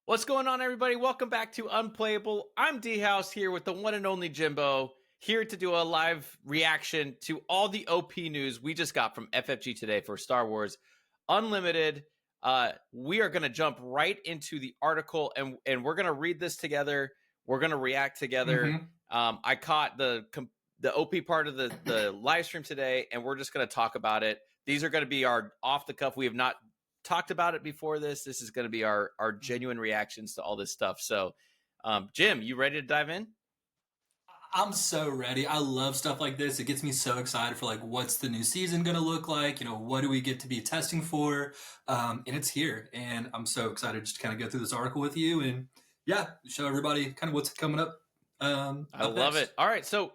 What's going on, everybody? Welcome back to Unplayable. I'm D House here with the one and only Jimbo, here to do a live reaction to all the OP news we just got from FFG today for Star Wars Unlimited. We are going to jump right into the article, and we're going to read this together. We're going to react together. I caught the OP part of the live stream today, and we're just going to talk about it. These are going to be our off the cuff. We have not talked about it before this. This is going to be our genuine reactions to all this stuff. So, Jim, you ready to dive in? I'm so ready. I love stuff like this. It gets me so excited for like what's the new season going to look like? What do we get to be testing for? And it's here. And I'm so excited just to kind of go through this article with you and show everybody kind of what's coming up. I love it. All right, so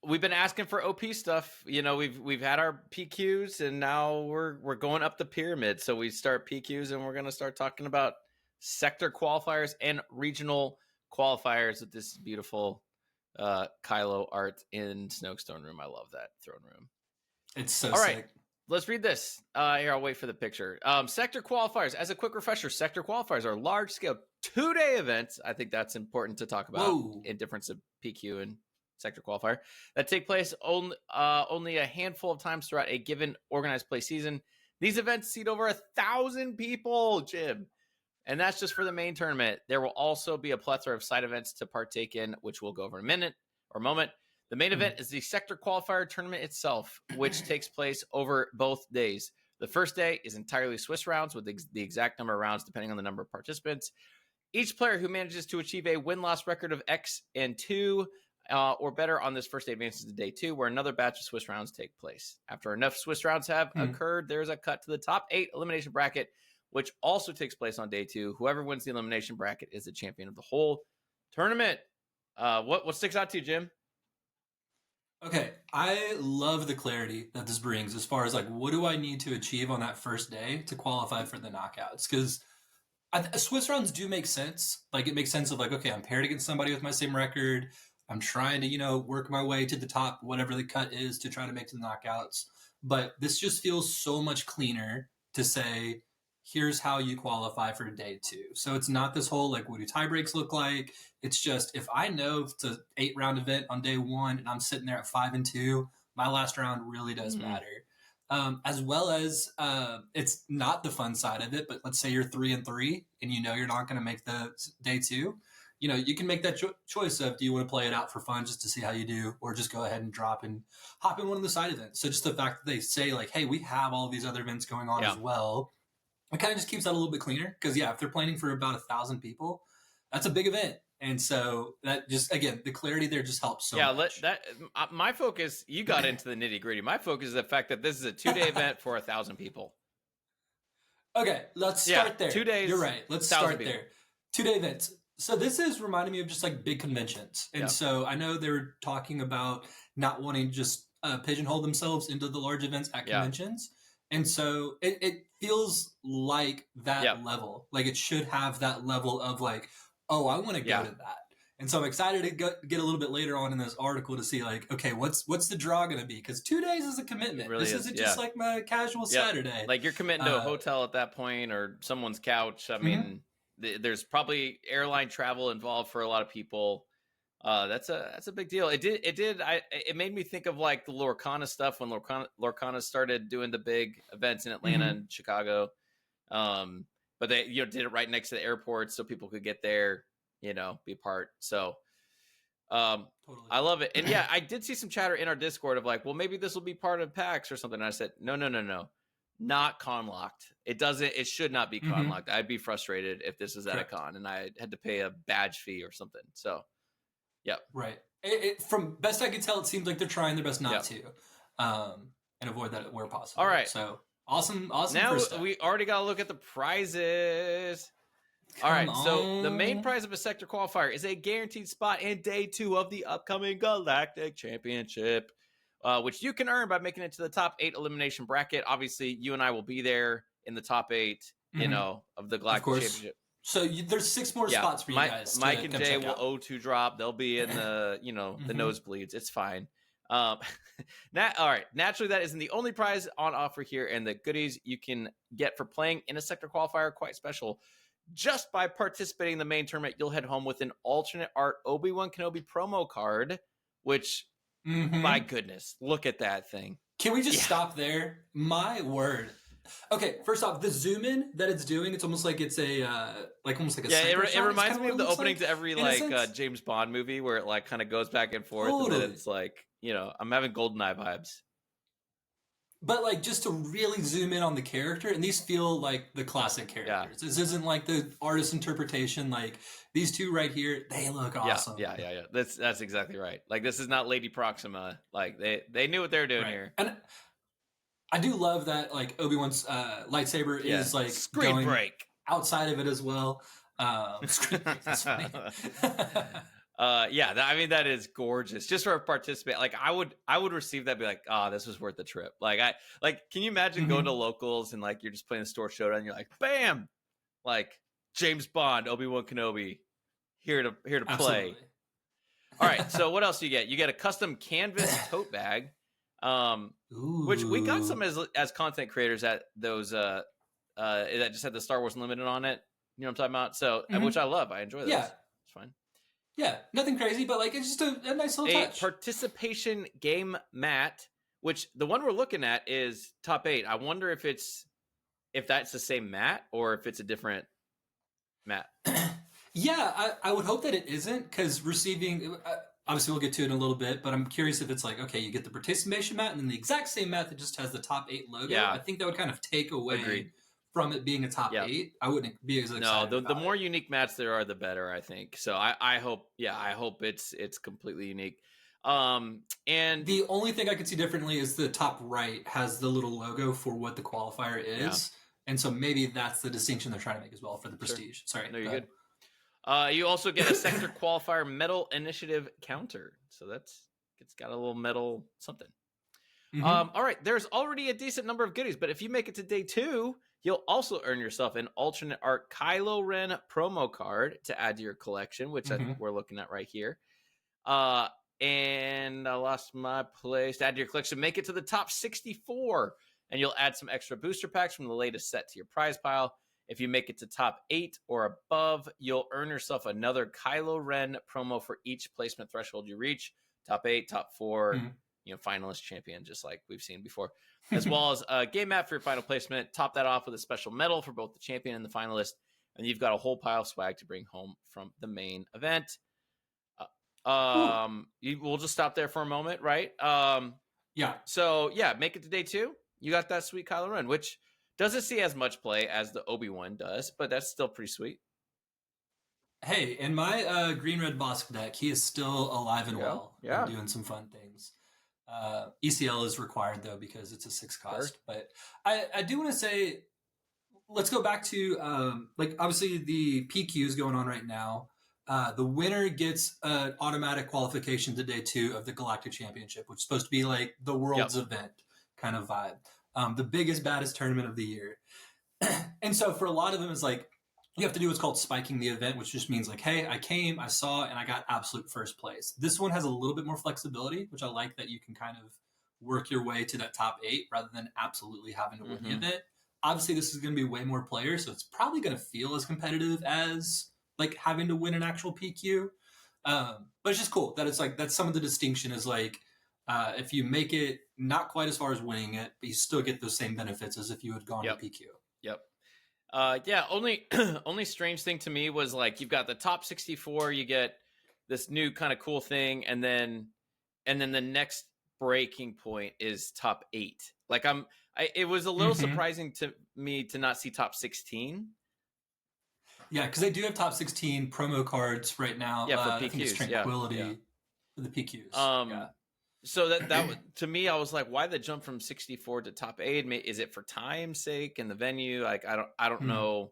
we've been asking for OP stuff. We've had our PQs, and now we're going up the pyramid. So we start PQs, and we're going to start talking about sector qualifiers and regional qualifiers with this beautiful Kylo art in Snoke's throne room. I love that throne room. It's so all sick. Right, let's read this. Here, I'll wait for the picture. Sector qualifiers. As a quick refresher, sector qualifiers are large-scale 2-day events. I think that's important to talk about in difference of PQ and sector qualifier that take place only a handful of times throughout a given organized play season. These events seat over 1,000 people, Jim. And that's just for the main tournament. There will also be a plethora of side events to partake in, which we'll go over in a minute or moment. The main event is the sector qualifier tournament itself, which takes place over both days. The first day is entirely Swiss rounds with the exact number of rounds depending on the number of participants. Each player who manages to achieve a win-loss record of X and 2 or better on this first day advances to day 2, where another batch of Swiss rounds take place. After enough Swiss rounds have occurred, there's a cut to the top 8 elimination bracket, which also takes place on day 2. Whoever wins the elimination bracket is the champion of the whole tournament. What sticks out to you, Jim? Okay, I love the clarity that this brings as far as like, what do I need to achieve on that first day to qualify for the knockouts? Because Swiss rounds do make sense. Like, it makes sense of like, okay, I'm paired against somebody with my same record. I'm trying to, work my way to the top, whatever the cut is, to try to make to the knockouts. But this just feels so much cleaner to say, here's how you qualify for day 2. So it's not this whole like, what do tie breaks look like? It's just, if I know it's an 8-round event on day 1 and I'm sitting there at 5 and 2, my last round really does matter. As well as it's not the fun side of it, but let's say you're 3 and 3 and you're not going to make the day 2. You can make that choice of, do you want to play it out for fun just to see how you do, or just go ahead and drop and hop in one of the side events. So just the fact that they say like, hey, we have all these other events going on as well, it kind of just keeps that a little bit cleaner. Because if they're planning for about 1,000 people, that's a big event. And so that just, again, the clarity there just helps so much. My focus, you got into the nitty gritty. My focus is the fact that this is a 2-day event for 1,000 people. Okay, let's start there. 2 days. You're right. Let's start there. 2-day events. So this is reminding me of just like big conventions. And so I know they're talking about not wanting to just pigeonhole themselves into the large events at conventions. And so it feels like that level. Like it should have that level of like, oh, I want to go to that. And so I'm excited to get a little bit later on in this article to see like, okay, what's the draw going to be? Because 2 days is a commitment. Really this isn't just like my casual Saturday. Like you're committing to a hotel at that point or someone's couch. I mean, there's probably airline travel involved for a lot of people. That's a big deal. It mid me think of like the Lorcana stuff when Lorcana started doing the big events in Atlanta and Chicago. But they did it right next to the airport so people could get there, be part. So totally. I love it. And I did see some chatter in our Discord of like, well, maybe this will be part of PAX or something. And I said, no. Not con locked. It should not be con locked. I'd be frustrated if this is at a con and I had to pay a badge fee or something. So right. From best I could tell, it seems like they're trying their best not to and avoid that where possible. All right. So awesome. Now we already got to look at the prizes. All right. So the main prize of a sector qualifier is a guaranteed spot in day 2 of the upcoming Galactic Championship, which you can earn by making it to the top 8 elimination bracket. Obviously, you and I will be there in the top 8, of the Galactic Championship. So there's 6 more spots for you guys. Mike and Jay will O2 drop. They'll be in the, the nosebleeds. It's fine. All right. Naturally, that isn't the only prize on offer here, and the goodies you can get for playing in a sector qualifier are quite special. just by participating in the main tournament, you'll head home with an alternate art Obi-Wan Kenobi promo card, which, my goodness, look at that thing. Can we just stop there? My word. Okay, first off, the zoom in that it's doing, it's almost like it's a almost like a it reminds me of the opening to every James Bond movie where it like kind of goes back and forth, and then it's like, I'm having GoldenEye vibes. But like just to really zoom in on the character, and these feel like the classic characters. This isn't like the artist interpretation. Like these two right here, they look awesome. Yeah. That's exactly right. Like this is not Lady Proxima. Like they knew what they were doing here. And I do love that like Obi-Wan's lightsaber is like screen going break outside of it as well. Screen break, that's funny. That is gorgeous. Just for participate, like I would receive that, and be like, this was worth the trip. Can you imagine going to locals and like you're just playing the store showdown, and you're like, bam, like James Bond, Obi-Wan Kenobi, here to play. Absolutely. All right, so what else do you get? You get a custom canvas tote bag, which we got some as content creators at those that just had the Star Wars Limited on it. You know what I'm talking about? So which I love. I enjoy those. Yeah. It's fun. Yeah, nothing crazy, but like it's just a nice little touch. Participation game mat, which the one we're looking at is top 8. I wonder if that's the same mat or if it's a different mat. Yeah, I would hope that it isn't, because receiving, obviously we'll get to it in a little bit, but I'm curious if it's like, okay, you get the participation mat and then the exact same mat that just has the top 8 logo. Yeah. I think that would kind of take away from it being a top 8. I wouldn't be as excited. No, the more unique mats there are, the better, I think. So I hope it's completely unique. And the only thing I could see differently is the top right has the little logo for what the qualifier is. Yeah. And so maybe that's the distinction they're trying to make as well for the prestige. Sure. Sorry. No, you're good. You also get a sector qualifier medal initiative counter. So it's got a little medal something. All right. There's already a decent number of goodies, but if you make it to day 2, you'll also earn yourself an alternate art Kylo Ren promo card to add to your collection, which I think we're looking at right here. And I lost my place. To add to your collection, make it to the top 64, and you'll add some extra booster packs from the latest set to your prize pile. If you make it to top 8 or above, you'll earn yourself another Kylo Ren promo for each placement threshold you reach. Top 8, top 4, finalist, champion, just like we've seen before. As well as a game mat for your final placement. Top that off with a special medal for both the champion and the finalist. And you've got a whole pile of swag to bring home from the main event. We'll just stop there for a moment, right? Yeah. So, make it to day 2. You got that sweet Kylo Ren, which doesn't see as much play as the Obi-Wan does, but that's still pretty sweet. Hey, in my green-red Bosk deck, he is still alive and well. Yeah. And doing some fun things. ECL is required, though, because it's a 6 cost. Sure. But I do want to say, let's go back to, obviously the PQ is going on right now. The winner gets an automatic qualification to day 2 of the Galactic Championship, which is supposed to be like the world's event kind of vibe. The biggest, baddest tournament of the year. And so for a lot of them, it's like, you have to do what's called spiking the event, which just means like, hey, I came, I saw, and I got absolute first place. This one has a little bit more flexibility, which I like, that you can kind of work your way to that top 8 rather than absolutely having to win the event. Obviously, this is going to be way more players, so it's probably going to feel as competitive as like having to win an actual PQ. But it's just cool that it's like, that's some of the distinction is like, if you make it not quite as far as winning it, but you still get those same benefits as if you had gone to PQ. Yep. Only strange thing to me was like, you've got the top 64, you get this new kind of cool thing, and then the next breaking point is top 8. Like it was a little surprising to me to not see top 16. Yeah, because they do have top 16 promo cards right now. Yeah, for PQs. I think it's Tranquility for the PQs. So that to me, I was like, why the jump from 64 to top 8? Is it for time's sake and the venue? Like, I don't know.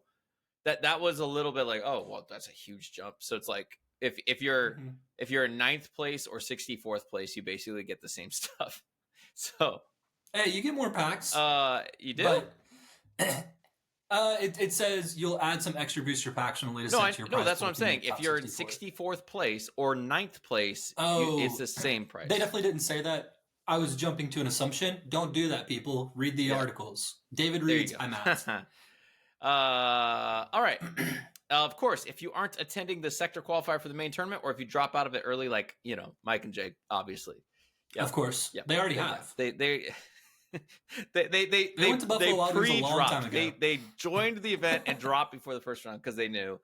That was a little bit like, oh, well, that's a huge jump. So it's like, if you're in 9th place or 64th place, you basically get the same stuff. So hey, you get more packs. You do. But it says you'll add some extra booster packs from the latest set to your prize. No, that's what I'm saying. If you're in 64th place or 9th place, it's the same price. They definitely didn't say that. I was jumping to an assumption. Don't do that, people. Read the articles. David reads, I'm out. All right. Of course, if you aren't attending the sector qualifier for the main tournament, or if you drop out of it early, like Mike and Jake, obviously. Yep. Of course. Yep. They already have. They went to Buffalo Wild Wings a long time ago. They joined the event and dropped before the first round because they knew.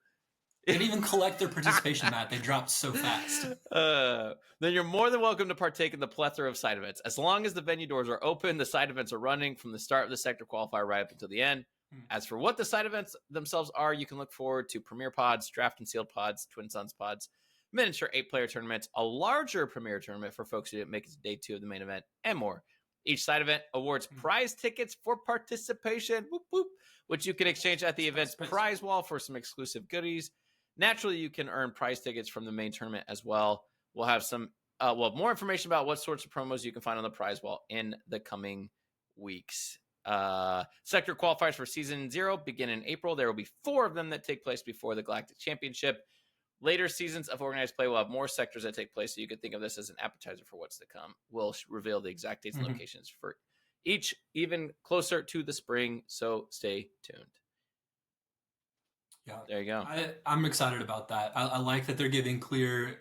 They didn't even collect their participation mat. They dropped so fast. Then you're more than welcome to partake in the plethora of side events. As long as the venue doors are open, the side events are running from the start of the sector qualifier right up until the end. As for what the side events themselves are, you can look forward to Premier Pods, Draft and Sealed Pods, Twin Suns Pods, miniature 8-player tournaments, a larger Premier Tournament for folks who didn't make it to day 2 of the main event, and more. Each side event awards prize tickets for participation, whoop, whoop, which you can exchange at the event's prize wall for some exclusive goodies. Naturally, you can earn prize tickets from the main tournament as well. We'll have more information about what sorts of promos you can find on the prize wall in the coming weeks. Sector qualifiers for season 0 begin in April. There will be 4 of them that take place before the Galactic Championship. Later seasons of organized play will have more sectors that take place, so you could think of this as an appetizer for what's to come. We'll reveal the exact dates and locations for each even closer to the spring, so stay tuned. Yeah, there you go. I'm excited about that. I like that they're giving clear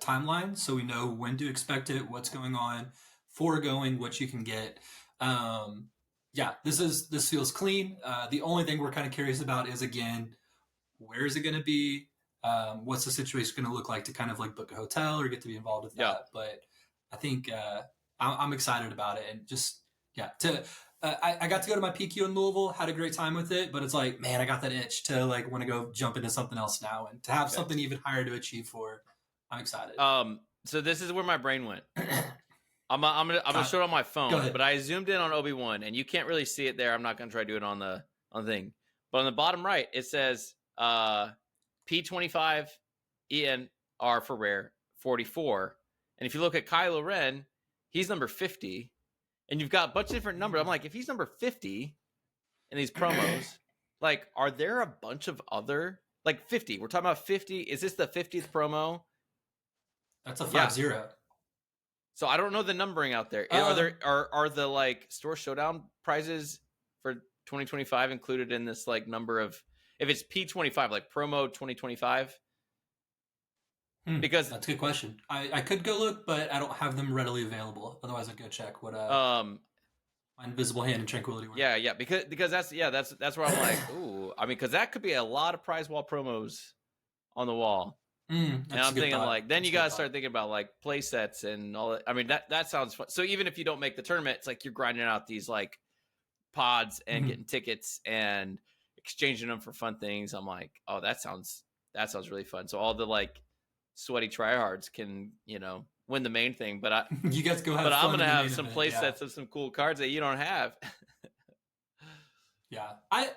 timelines, so we know when to expect it, what's going on, foregoing what you can get. Yeah, this feels clean. The only thing we're kind of curious about is, again, where is it going to be? What's the situation going to look like to kind of like book a hotel or get to be involved with that? But I think I'm excited about it, and just I got to go to my PQ in Louisville, had a great time with it, but it's like, man, I got that itch to like want to go jump into something else now, and to have something even higher to achieve for. I'm excited. So this is where my brain went. I'm gonna show it on my phone, but I zoomed in on Obi-Wan, and you can't really see it there. I'm not gonna try to do it on the thing, but on the bottom right it says P25 ENR for rare 44, and if you look at Kylo Ren, he's number 50. And you've got a bunch of different numbers. I'm like, if he's number 50 in these promos, like, are there a bunch of other, like 50? We're talking about 50. Is this the 50th promo? That's a 5-0. So I don't know the numbering out there. Are the like store showdown prizes for 2025 included in this like number of, if it's P25, like promo 2025? Because that's a good question. I could go look, but I don't have them readily available. Otherwise, I'd go check what my Invisible Hand and Tranquility were. Yeah, because that's where I'm like, ooh, I mean, because that could be a lot of prize wall promos on the wall. And I'm thinking like, then you gotta start thinking about like play sets and all that. I mean, that sounds fun. So even if you don't make the tournament, it's like you're grinding out these like pods and getting tickets and exchanging them for fun things. I'm like, oh, that sounds really fun. So all the like sweaty tryhards can, win the main thing, but you guys go have fun. But I'm gonna have some play sets of some cool cards that you don't have. Yeah, I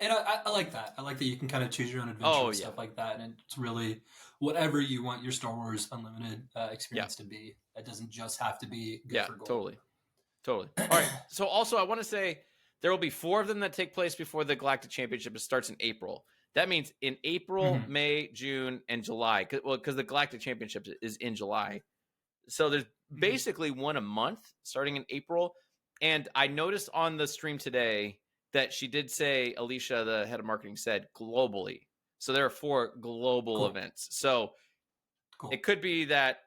like that. I like that you can kind of choose your own adventure and stuff like that, and it's really whatever you want your Star Wars Unlimited experience to be. It doesn't just have to be good for gold. Totally. All right. So also, I want to say there will be 4 of them that take place before the Galactic Championship. It starts in April. That means in April, May, June, and July. Because the Galactic Championship is in July. So there's basically one a month starting in April. And I noticed on the stream today that she did say, Alicia, the head of marketing, said globally. So there are 4 global events. So it could be that,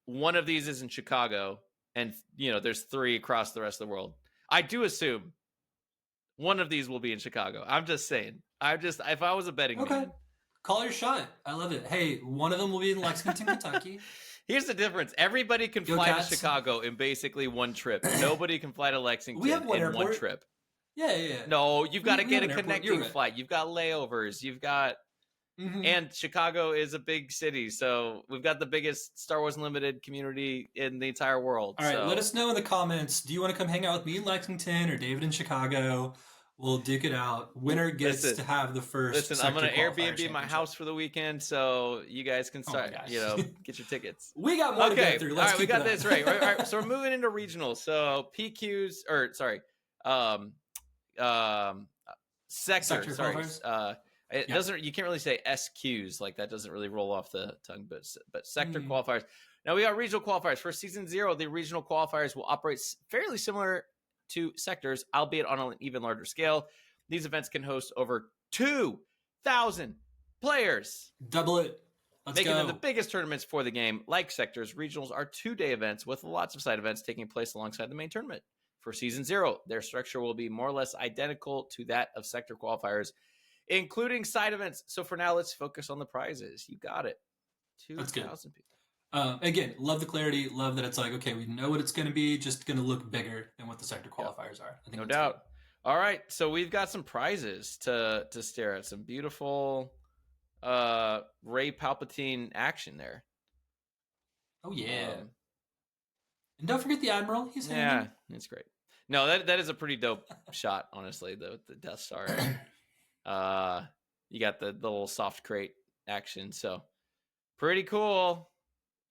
one of these is in Chicago and, there's 3 across the rest of the world. I do assume one of these will be in Chicago. I'm just saying. If I was a betting man. Call your shot. I love it. Hey, one of them will be in Lexington, Kentucky. Here's the difference. Everybody can fly to Chicago in basically one trip. Nobody can fly to Lexington in one trip. Yeah. No, you've got to get a connecting flight. You've got layovers. You've got... And Chicago is a big city, so we've got the biggest Star Wars Unlimited community in the entire world. All right, let us know in the comments. Do you want to come hang out with me in Lexington or David in Chicago? We'll duke it out. Winner gets to have the first. Listen, I'm going to Airbnb my house for the weekend, so you guys can start, get your tickets. We got more to get through. Let's all right, we got this right. All right, so we're moving into regionals. So PQs, sector. Sorry. It doesn't. You can't really say SQs, like that doesn't really roll off the tongue. But sector qualifiers. Now we got regional qualifiers for season 0. The regional qualifiers will operate fairly similar to sectors, albeit on an even larger scale. These events can host over 2,000 players. Double it. Making them the biggest tournaments for the game. Like Sectors, regionals are 2-day events with lots of side events taking place alongside the main tournament. For Season 0, their structure will be more or less identical to that of Sector Qualifiers, including side events. So for now, let's focus on the prizes. You got it. 2,000 people. Again, love the clarity. Love that it's like, okay, we know what it's going to be, just going to look bigger than what the Sector Qualifiers are. I think no doubt. Good. All right, so we've got some prizes to stare at. Some beautiful Rey Palpatine action there. Oh yeah. And don't forget the Admiral. He's hanging. Yeah, it's great. No, that is a pretty dope shot, honestly, the Death Star. You got the little soft crate action, so pretty cool.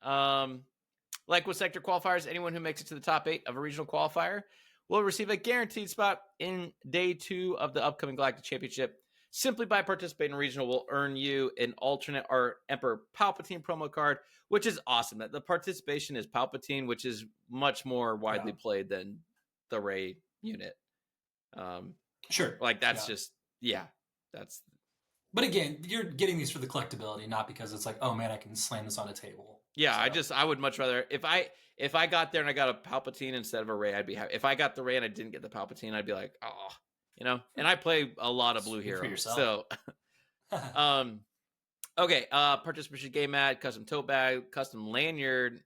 Like with Sector Qualifiers, anyone who makes it to the top 8 of a regional qualifier will receive a guaranteed spot in Day 2 of the upcoming Galactic Championship. Simply by participating in regional will earn you an alternate or Emperor Palpatine promo card, which is awesome. That the participation is Palpatine, which is much more widely played than the Rey unit. Sure. Like that's that's. But again, you're getting these for the collectability, not because it's like, oh man, I can slam this on a table. Yeah, so. I would much rather if I got there and I got a Palpatine instead of a Rey, I'd be happy. If I got the Rey and I didn't get the Palpatine, I'd be like, oh, you know. And I play a lot of blue heroes, so. Okay. Participation game mat, custom tote bag, custom lanyard,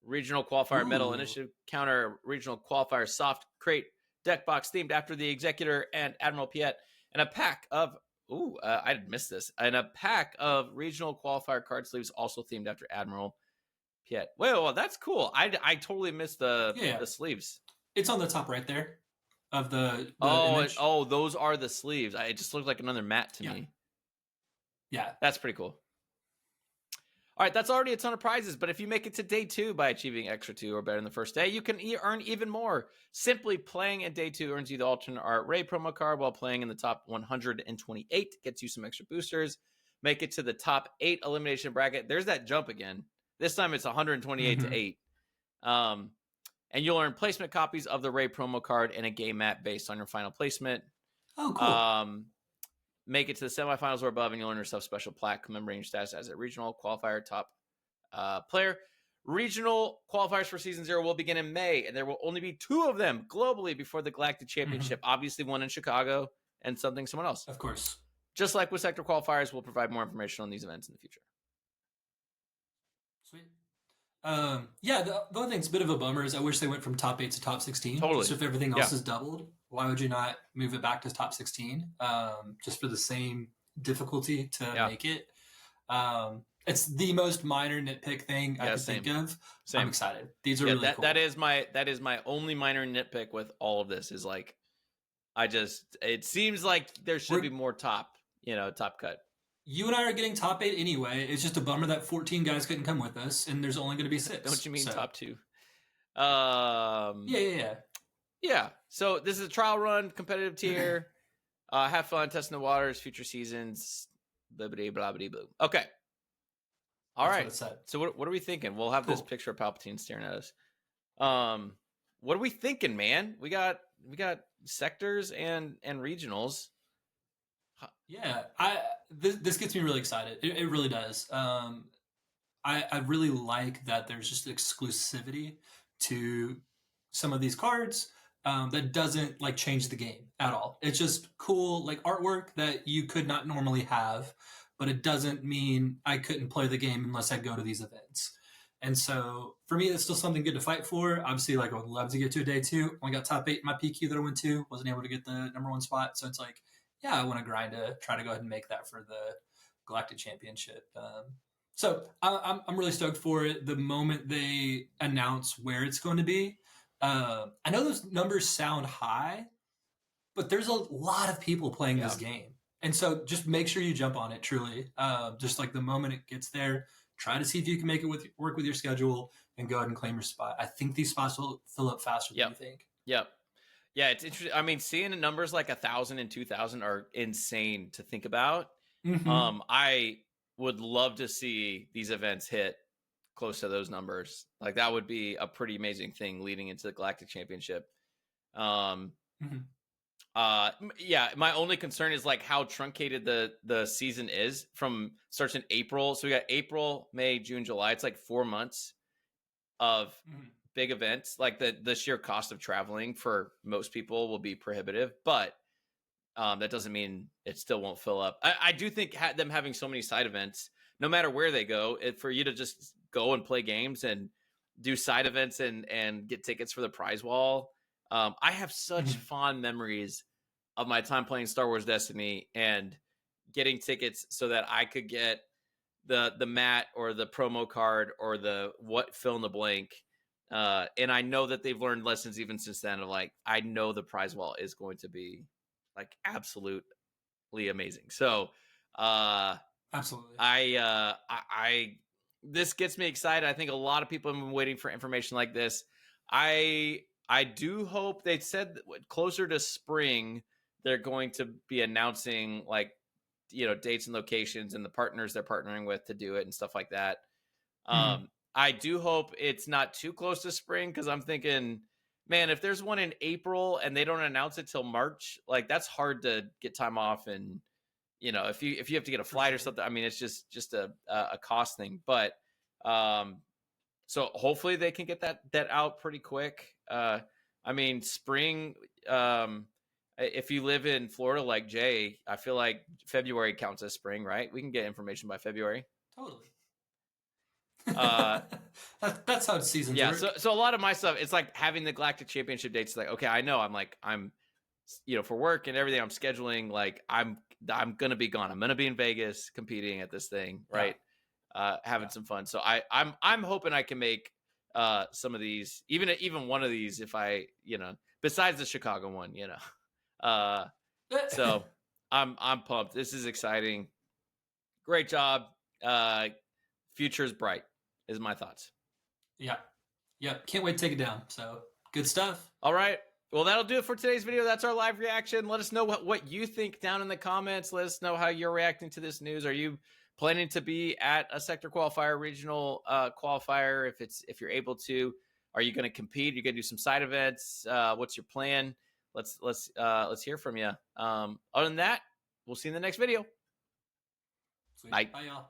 regional qualifier medal initiative counter, regional qualifier soft crate deck box themed after the Executor and Admiral Piet, and a pack of. I missed this. And a pack of regional qualifier card sleeves also themed after Admiral Piet. Well, that's cool. I totally missed the sleeves. It's on the top right there of the image. Those are the sleeves. It just looked like another mat to me. Yeah. That's pretty cool. All right, that's already a ton of prizes, but if you make it to Day 2 by achieving Extra 2 or better in the first day, you can earn even more. Simply playing in Day 2 earns you the alternate art Rey promo card, while playing in the top 128 gets you some extra boosters. Make it to the top 8 elimination bracket. There's that jump again. This time it's 128 to 8. And you'll earn placement copies of the Rey promo card and a game mat based on your final placement. Oh, cool. Make it to the semifinals or above, and you'll earn yourself special plaque commemorating your status as a regional qualifier top player. Regional qualifiers for Season 0 will begin in May, and there will only be 2 of them globally before the Galactic Championship. Obviously, one in Chicago and someone else. Of course. Just like with Sector Qualifiers, we'll provide more information on these events in the future. Sweet. The only thing that's a bit of a bummer is I wish they went from top 8 to top 16. Totally. So if everything else is doubled, why would you not move it back to top 16? Just for the same difficulty to make it. It's the most minor nitpick thing I can think of. I'm excited. These are really cool. That is my only minor nitpick with all of this is like, it seems like there should be more top cut. You and I are getting top 8 anyway. It's just a bummer that 14 guys couldn't come with us, and there's only going to be 6. Don't you mean top 2? Yeah. So this is a trial run, competitive tier. Have fun, testing the waters, future seasons, blah, blah, blah, blah, blah. Okay. All right. So what are we thinking? We'll have this picture of Palpatine staring at us. What are we thinking, man? We got sectors and regionals. Yeah, this gets me really excited. It really does. I really like that there's just exclusivity to some of these cards that doesn't like change the game at all. It's just cool like artwork that you could not normally have, but it doesn't mean I couldn't play the game unless I go to these events. And so for me, it's still something good to fight for. Obviously, like I would love to get to a Day 2. Only got top 8 in my PQ that I went to. Wasn't able to get the number 1 spot. So it's like, yeah, I want to grind to try to go ahead and make that for the Galactic Championship. So I'm really stoked for it. The moment they announce where it's going to be, I know those numbers sound high, but there's a lot of people playing this game. And so just make sure you jump on it, truly. Just like the moment it gets there, try to see if you can make it work with your schedule and go ahead and claim your spot. I think these spots will fill up faster than you think. Yep. Yeah, it's interesting. I mean, seeing numbers like 1,000 and 2,000 are insane to think about. I would love to see these events hit close to those numbers. Like that would be a pretty amazing thing leading into the Galactic Championship. I'm Yeah, my only concern is like how truncated the season is from starts in April. So we got April, May, June, July. It's like 4 months of big events. Like the sheer cost of traveling for most people will be prohibitive, but that doesn't mean it still won't fill up. I do think them having so many side events, no matter where they go, for you to just go and play games and do side events and get tickets for the prize wall. I have such fond memories of my time playing Star Wars Destiny and getting tickets so that I could get the mat or the promo card or the what fill in the blank. And I know that they've learned lessons even since then. Of like, I know the prize wall is going to be like absolutely amazing. So, absolutely, I this gets me excited. I think a lot of people have been waiting for information like this. I do hope they said that closer to spring they're going to be announcing like dates and locations and the partners they're partnering with to do it and stuff like that. I do hope it's not too close to spring because I'm thinking, man, if there's one in April and they don't announce it till March, like that's hard to get time off. And if you have to get a flight or something, I mean, it's just a cost thing. But so hopefully they can get that out pretty quick. I mean, spring. If you live in Florida like Jay, I feel like February counts as spring, right? We can get information by February. Totally. That's how seasons work. Yeah, so a lot of my stuff, it's like having the Galactic Championship dates. Like, okay, I know I'm for work and everything, I'm scheduling. Like, I'm gonna be gone. I'm gonna be in Vegas competing at this thing, right? Having some fun. So I'm hoping I can make some of these, even one of these, if I besides the Chicago one, so I'm pumped. This is exciting. Great job. Future's bright is my thoughts. Yeah. Can't wait to take it down. So good stuff. All right. Well, that'll do it for today's video. That's our live reaction. Let us know what you think down in the comments. Let us know how you're reacting to this news. Are you planning to be at a sector qualifier, regional qualifier? If you're able to, are you going to compete? Are you going to do some side events? What's your plan? Let's hear from you. Other than that, we'll see you in the next video. Sweet. Bye y'all.